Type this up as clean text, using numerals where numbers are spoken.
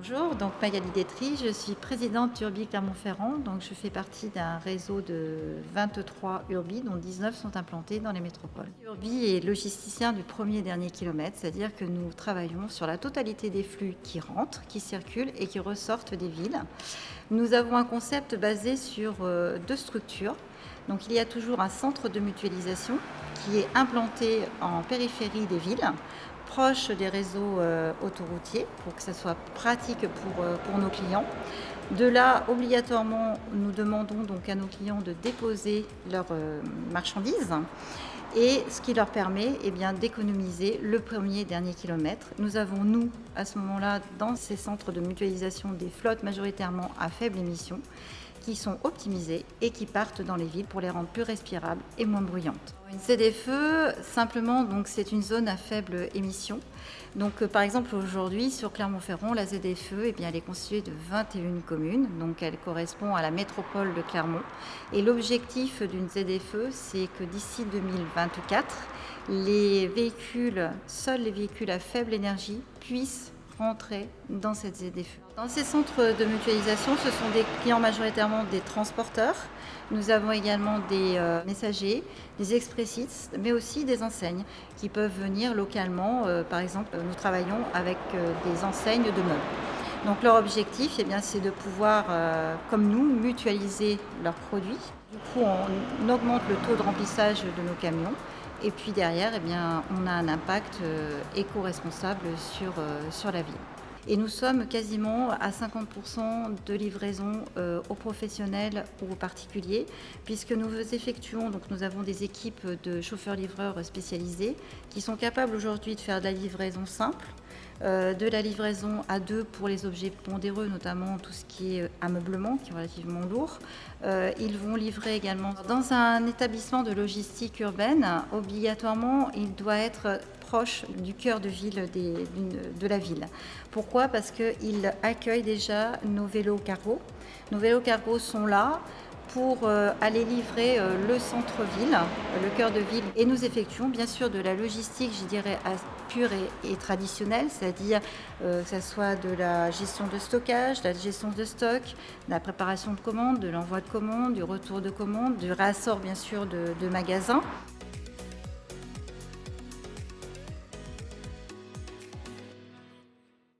Bonjour, donc Magali Détry, je suis présidente d'Urbi Clermont-Ferrand. Donc je fais partie d'un réseau de 23 Urbi, dont 19 sont implantés dans les métropoles. Urbi est logisticien du premier et dernier kilomètre, c'est-à-dire que nous travaillons sur la totalité des flux qui rentrent, qui circulent et qui ressortent des villes. Nous avons un concept basé sur deux structures. Donc il y a toujours un centre de mutualisation qui est implanté en périphérie des villes, proche des réseaux autoroutiers pour que ça soit pratique pour nos clients. De là, obligatoirement, nous demandons donc à nos clients de déposer leurs marchandises et ce qui leur permet d'économiser le premier et dernier kilomètre. Nous avons, nous, à ce moment-là, dans ces centres de mutualisation, des flottes majoritairement à faible émission qui sont optimisées et qui partent dans les villes pour les rendre plus respirables et moins bruyantes. Une ZFE, simplement, donc, c'est une zone à faible émission. Donc, par exemple, aujourd'hui, sur Clermont-Ferrand, la ZFE, elle est constituée de 21 communes. Donc, elle correspond à la métropole de Clermont. Et l'objectif d'une ZFE, c'est que d'ici 2024, seuls les véhicules à faible énergie puissent rentrer dans cette ZFE. Dans ces centres de mutualisation, ce sont des clients majoritairement des transporteurs. Nous avons également des messagers, des expressistes, mais aussi des enseignes qui peuvent venir localement. Par exemple, nous travaillons avec des enseignes de meubles. Donc leur objectif, c'est de pouvoir, comme nous, mutualiser leurs produits. Du coup, on augmente le taux de remplissage de nos camions. Et puis derrière, on a un impact éco-responsable sur la ville. Et nous sommes quasiment à 50% de livraison aux professionnels ou aux particuliers, puisque nous effectuons, donc nous avons des équipes de chauffeurs-livreurs spécialisés qui sont capables aujourd'hui de faire de la livraison simple, de la livraison à deux pour les objets pondéreux, notamment tout ce qui est ameublement, qui est relativement lourd. Ils vont livrer également dans un établissement de logistique urbaine. Obligatoirement, il doit être proche du cœur de ville de la ville. Pourquoi ? Parce qu'il accueille déjà nos vélos cargo. Nos vélos cargo sont là pour aller livrer le centre-ville, le cœur de ville. Et nous effectuons bien sûr de la logistique, je dirais, pure et traditionnelle, c'est-à-dire que ce soit de la gestion de stockage, de la gestion de stock, de la préparation de commandes, de l'envoi de commandes, du retour de commandes, du réassort bien sûr de magasins.